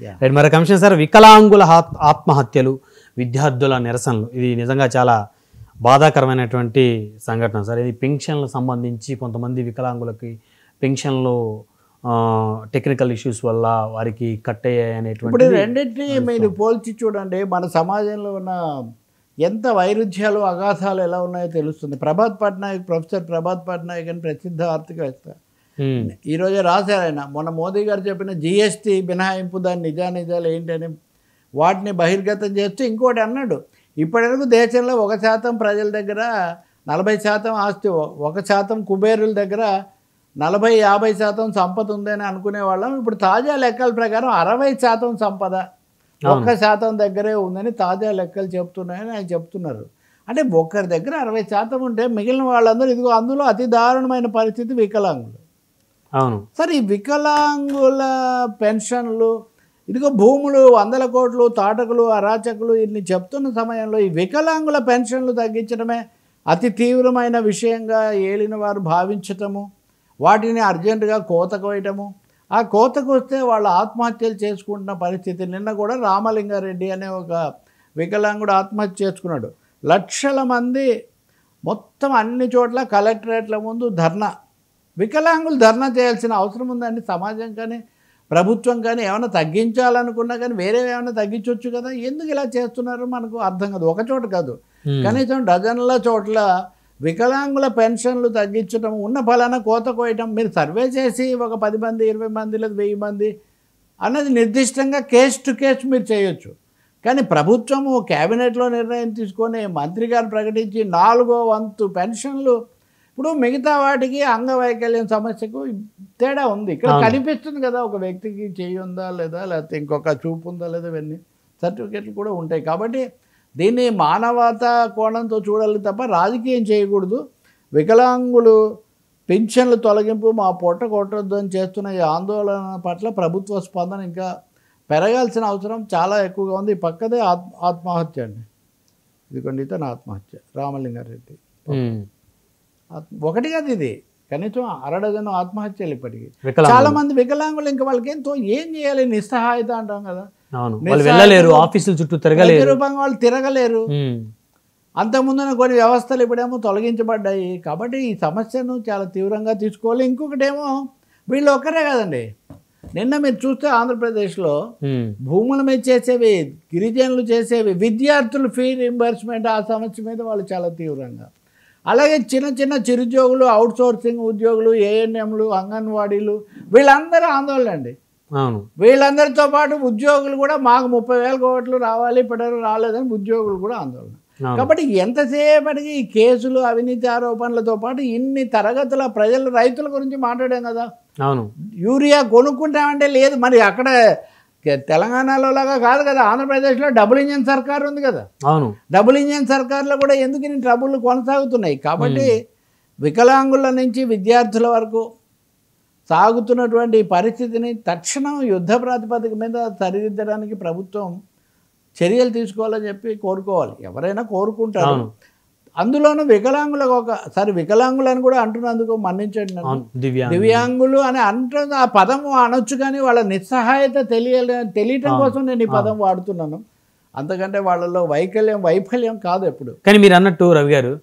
Yeah! Right. మరి commission sir, వికలాంగుల ఆత్మహత్యలు, విద్యార్థుల నిరసనలు, ఇది నిజంగా చాలా బాధాకరమైనటువంటి సంఘటన సార్. ఇది పెన్షన్లకు సంబంధించి కొంతమంది వికలాంగులకి పెన్షన్లు టెక్నికల్ ఇష్యూస్ వల్ల వారికి కట్ అయ్యాయి ఇప్పుడు అనేటువంటి. రెండింటినీ మీరు పోల్చి చూడండి. మన సమాజంలో ఉన్న ఎంత వైరుధ్యాలు, అగాధాలు ఎలా ఉన్నాయో తెలుస్తుంది. ప్రొఫెసర్ ప్రభాత్ పట్నాయక్ అని ప్రసిద్ధ ఆర్థికవేత్త ఈరోజే రాశారు ఆయన. మొన్న మోదీ గారు చెప్పిన జిఎస్టీ మినహాయింపు దాని నిజానిజాలు ఏంటని వాటిని బహిర్గతం చేస్తూ ఇంకోటి అన్నాడు. ఇప్పటివరకు దేశంలో 1% ప్రజల దగ్గర 40% ఆస్తి, 1% కుబేరుల దగ్గర 40-50% సంపద ఉందని అనుకునే వాళ్ళం. ఇప్పుడు తాజా లెక్కల ప్రకారం 60% సంపద 1% దగ్గరే ఉందని తాజా లెక్కలు చెప్తున్నాయని ఆయన చెప్తున్నారు. అంటే ఒకరి దగ్గర 60% ఉంటే మిగిలిన వాళ్ళందరూ ఇదిగో అందులో అతి దారుణమైన పరిస్థితి వికలాంగులు. అవును సరే, ఈ వికలాంగుల పెన్షన్లు, ఇదిగో భూములు 100 కోట్లు, తాటకులు, అరాచకులు ఇన్ని చెప్తున్న సమయంలో ఈ వికలాంగుల పెన్షన్లు తగ్గించడమే అతి తీవ్రమైన విషయంగా ఏలిన వారు భావించటము, వాటిని అర్జెంటుగా కోతకు వేయటము, ఆ కోతకు వస్తే వాళ్ళు ఆత్మహత్యలు చేసుకుంటున్న పరిస్థితి. నిన్న కూడా రామలింగారెడ్డి అనే ఒక వికలాంగుడు ఆత్మహత్య చేసుకున్నాడు. లక్షల మంది మొత్తం అన్ని చోట్ల కలెక్టరేట్ల ముందు ధర్నా. వికలాంగులు ధర్నా చేయాల్సిన అవసరం ఉందండి. సమాజం కానీ ప్రభుత్వం కానీ ఏమైనా తగ్గించాలనుకున్నా కానీ వేరే ఏమైనా తగ్గించవచ్చు కదా. ఎందుకు ఇలా చేస్తున్నారు మనకు అర్థం కాదు. ఒక చోట కాదు, కనీసం డజన్ల చోట్ల వికలాంగుల పెన్షన్లు తగ్గించడం, ఉన్న ఫలానా కోత కోయటం. మీరు సర్వే చేసి ఒక 10 మంది, 20 మంది లేదా 1000 మంది అన్నది నిర్దిష్టంగా కేస్ టు కేస్ మీరు చేయొచ్చు. కానీ ప్రభుత్వము క్యాబినెట్లో నిర్ణయం తీసుకొని మంత్రి గారు ప్రకటించి 4వ వంతు పెన్షన్లు. ఇప్పుడు మిగతా వాటికి అంగవైకల్యం సమస్యకు తేడా ఉంది. ఇక్కడ కనిపిస్తుంది కదా, ఒక వ్యక్తికి చెయ్యి ఉందా లేదా, లేకపోతే ఇంకొక చూపు ఉందా లేదా, ఇవన్నీ సర్టిఫికెట్లు కూడా ఉంటాయి. కాబట్టి దీన్ని మానవతా కోణంతో చూడాలి తప్ప రాజకీయం చేయకూడదు. వికలాంగులు పింఛన్లు తొలగింపు మా పొట్ట కొట్టొద్దు అని చేస్తున్న ఈ ఆందోళన పట్ల ప్రభుత్వ స్పందన ఇంకా పెరగాల్సిన అవసరం చాలా ఎక్కువగా ఉంది. పక్కదే ఆత్మహత్య అండి. ఇదిగోండి ఇతను ఆత్మహత్య, రామలింగారెడ్డి. ఒకటి కాదు, ఇది కనీసం 6 డజన్ ఆత్మహత్యలు ఇప్పటికీ. చాలా మంది వికలాంగులు ఇంకా వాళ్ళకి ఏం చేయాలి, నిస్సహాయత అంటాం కదా. వెళ్ళలేరు, ఆఫీసుల చుట్టూ తిరగలేరు, రూపంగా వాళ్ళు తిరగలేరు. అంతకుముందున కొన్ని వ్యవస్థలు ఇప్పుడేమో తొలగించబడ్డాయి. కాబట్టి ఈ సమస్యను చాలా తీవ్రంగా తీసుకోవాలి. ఇంకొకటేమో వీళ్ళు ఒక్కరే కదండి. నిన్న మీరు చూస్తే ఆంధ్రప్రదేశ్లో భూముల మీద చేసేవి, గిరిజనులు చేసేవి, విద్యార్థులు ఫీ రీంబర్స్మెంట్, ఆ సమస్య మీద వాళ్ళు చాలా తీవ్రంగా. అలాగే చిన్న చిరుద్యోగులు, అవుట్సోర్సింగ్ ఉద్యోగులు, ఏఎన్ఎంలు, అంగన్వాడీలు, వీళ్ళందరూ ఆందోళన అండి. వీళ్ళందరితో పాటు ఉద్యోగులు కూడా మాకు 30,000 కోట్లు రావాలి, ఇప్పటివరకు రాలేదని ఉద్యోగులు కూడా ఆందోళన. కాబట్టి ఎంతసేపటికి ఈ కేసులు, అవినీతి ఆరోపణలతో పాటు ఇన్ని తరగతుల ప్రజలు, రైతుల గురించి మాట్లాడాం కదా. యూరియా కొనుక్కుంటామంటే లేదు. మరి అక్కడ తెలంగాణలో లాగా కాదు కదా, ఆంధ్రప్రదేశ్లో డబుల్ ఇంజన్ సర్కార్ ఉంది కదా. డబుల్ ఇంజన్ సర్కార్లో కూడా ఎందుకు ఇన్ని ట్రబుల్ కొనసాగుతున్నాయి. కాబట్టి వికలాంగుల నుంచి విద్యార్థుల వరకు సాగుతున్నటువంటి పరిస్థితిని తక్షణం యుద్ధ ప్రాతిపదిక మీద సరిదిద్దడానికి ప్రభుత్వం చర్యలు తీసుకోవాలని చెప్పి కోరుకోవాలి. ఎవరైనా కోరుకుంటారు. అందులోనూ వికలాంగులకు ఒకసారి వికలాంగులని కూడా అంటున్నందుకు మన్నించండి. దివ్యాంగులు అని అంటున్న ఆ పదం అనొచ్చు, కానీ వాళ్ళ నిస్సహాయత తెలియటం కోసం నేను ఈ పదం వాడుతున్నాను. అంతకంటే వాళ్ళలో వైఫల్యం కాదు ఎప్పుడు. కానీ మీరు అన్నట్టు రవి గారు,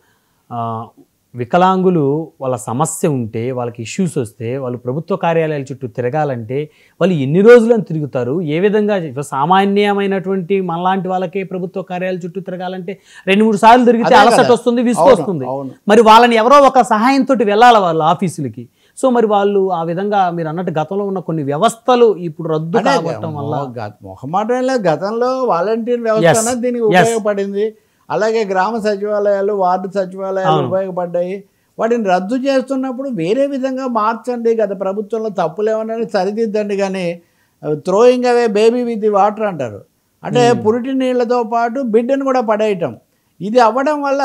వికలాంగులు వాళ్ళ సమస్య ఉంటే, వాళ్ళకి ఇష్యూస్ వస్తే వాళ్ళు ప్రభుత్వ కార్యాలయాల చుట్టూ తిరగాలంటే వాళ్ళు ఎన్ని రోజులను తిరుగుతారు? ఏ విధంగా సామాన్యమైనటువంటి మనలాంటి వాళ్ళకే ప్రభుత్వ కార్యాలయాల చుట్టూ తిరగాలంటే 2-3 సార్లు తిరిగితే అలసట వస్తుంది, విసుకొస్తుంది. మరి వాళ్ళని ఎవరో ఒక సహాయంతో వెళ్ళాలి వాళ్ళ ఆఫీసులకి. సో మరి వాళ్ళు ఆ విధంగా మీరు అన్నట్టు గతంలో ఉన్న కొన్ని వ్యవస్థలు ఇప్పుడు రద్దు కావటం వల్ల మొహమాటం లేదు. గతంలో వాలంటీర్ వ్యవస్థ దీనికి ఉపయోగపడింది. అలాగే గ్రామ సచివాలయాలు, వార్డు సచివాలయాలు ఉపయోగపడ్డాయి. వాటిని రద్దు చేస్తున్నప్పుడు వేరే విధంగా మార్చండి, గత ప్రభుత్వంలో తప్పులేమన్నా సరిదిద్దండి. కానీ throwing away baby with the water అంటారు. అంటే పురిటి నీళ్లతో పాటు బిడ్డను కూడా పడేయటం. ఇది అవ్వడం వల్ల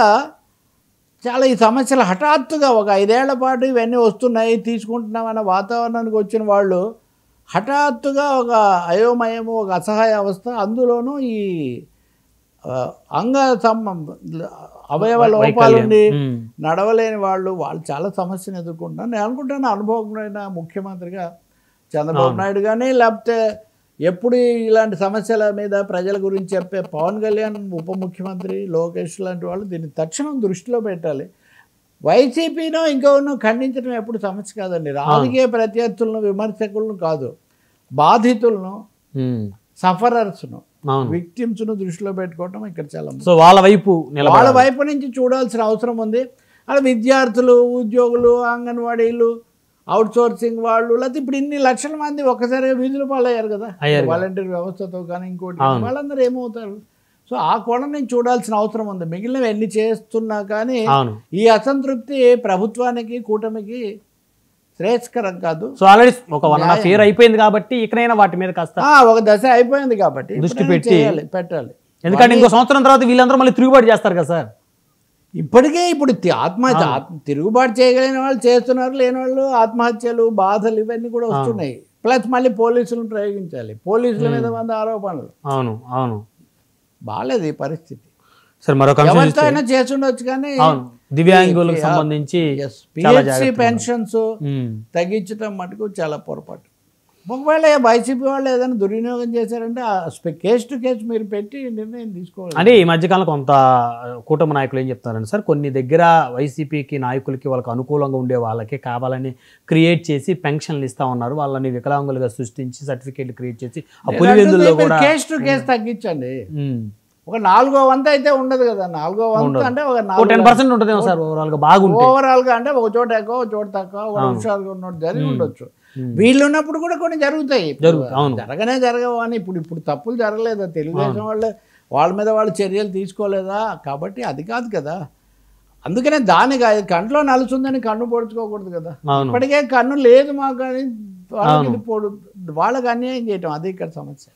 చాలా ఈ సమస్యలు హఠాత్తుగా ఒక 5 ఏళ్ల పాటు ఇవన్నీ వస్తున్నాయి, తీసుకుంటున్నామన్న వాతావరణానికి వచ్చిన వాళ్ళు హఠాత్తుగా ఒక అయోమయము, ఒక అసహాయ అవస్థ. అందులోనూ ఈ అవయవ లోపాలుండి నడవలేని వాళ్ళు చాలా సమస్యను ఎదుర్కొంటున్నారు. నేను అనుకుంటాను అనుభవజ్ఞుడైన ముఖ్యమంత్రిగా చంద్రబాబు నాయుడు కానీ, లేకపోతే ఎప్పుడు ఇలాంటి సమస్యల మీద ప్రజల గురించి చెప్పే పవన్ కళ్యాణ్, ఉప ముఖ్యమంత్రి లోకేష్ లాంటి వాళ్ళు దీన్ని తక్షణం దృష్టిలో పెట్టాలి. వైసీపీనో ఇంకోనో ఖండించడం ఎప్పుడు సమస్య కాదండి. రాజకీయ ప్రత్యర్థులను, విమర్శకులను కాదు, బాధితులను, సఫరర్స్ను, విక్టిమ్స్ను దృష్టిలో పెట్టుకోవటం ఇక్కడ చాలా సో వాళ్ళ వైపు నుంచి చూడాల్సిన అవసరం ఉంది. అలా విద్యార్థులు, ఉద్యోగులు, అంగన్వాడీలు, అవుట్ సోర్సింగ్ వాళ్ళు, లేకపోతే ఇప్పుడు ఇన్ని లక్షల మంది ఒక్కసారిగా వీధుల పాలయ్యారు కదా వాలంటీర్ వ్యవస్థతో కానీ ఇంకోటి, వాళ్ళందరూ ఏమవుతారు? సో ఆ కోణం నుంచి చూడాల్సిన అవసరం ఉంది. మిగిలినవి ఎన్ని చేస్తున్నా కానీ ఈ అసంతృప్తి ప్రభుత్వానికి, కూటమికి శ్రేయస్కరం కాదు. సో ఆల్రెడీ ఒక 1.5 year అయిపోయింది కాబట్టి ఇకనైనా వాటి మీద కాస్త ఒక దశ అయిపోయింది కాబట్టి దృష్టి పెట్టాలి. ఎందుకంటే ఇంకో సంవత్సరం తర్వాత వీళ్ళందరూ మళ్ళీ తిరుగుబాటు చేస్తారు కదా సార్. ఇప్పటికే ఇప్పుడు తిరుగుబాటు చేయగలిగిన వాళ్ళు చేస్తున్నారు, లేని వాళ్ళు ఆత్మహత్యలు, బాధలు ఇవన్నీ కూడా వస్తున్నాయి. ప్లస్ మళ్ళీ పోలీసులను ప్రయోగించాలి, పోలీసుల మీద 100 ఆరోపణలు. అవును బాగాలేదు ఈ పరిస్థితి. సార్ మరొక ఎవరితోనైనా చేస్తుండొచ్చు కానీ దివ్యాంగులకు సంబంధించి పిహెచ్సి పెన్షన్స్ తగ్గించడం మటుకు చాలా పొరపాటు. ఒకవేళ వైసీపీ వాళ్ళు ఏదైనా దుర్వినియోగం చేశారంటే కేసు టు కేసు మీరు పెట్టి నిర్ణయం తీసుకోవాలి. అంటే ఈ మధ్యకాలం కొంత కూటమి నాయకులు ఏం చెప్తున్నారంటే సార్, కొన్ని దగ్గర వైసీపీకి నాయకులకి వాళ్ళకి అనుకూలంగా ఉండే వాళ్ళకి కావాలని క్రియేట్ చేసి పెన్షన్లు ఇస్తా ఉన్నారు, వాళ్ళని వికలాంగులుగా సృష్టించి సర్టిఫికేట్లు క్రియేట్ చేసి పులివెందుల్లో కూడా కేసు టు కేసు తగ్గించండి. ఒక 4/4 అయితే ఉండదు కదా, 4/4 అంటే ఒక 10% ఉంటుందేమో సార్ ఓవరాల్ గా. బాగుంటుంది ఓవరాల్ గా, అంటే ఒక చోట ఎక్కువ, ఒక చోట తక్కువ, ఒక హుషారుగా ఉన్నట్టు జరిగి ఉండొచ్చు. వీళ్ళు ఉన్నప్పుడు కూడా కొన్ని జరుగుతాయి, జరగవు అని. ఇప్పుడు తప్పులు జరగలేదా? తెలుగుదేశం వాళ్ళ మీద వాళ్ళు చర్యలు తీసుకోలేదా? కాబట్టి అది కాదు కదా. అందుకనే దానికి కంట్లో నలుసుందని కన్ను పొడుచుకోకూడదు కదా. ఇప్పటికే కన్ను లేదు మాకు, కానీ వాళ్ళకి అన్యాయం చేయటం, అది ఇక్కడ సమస్య.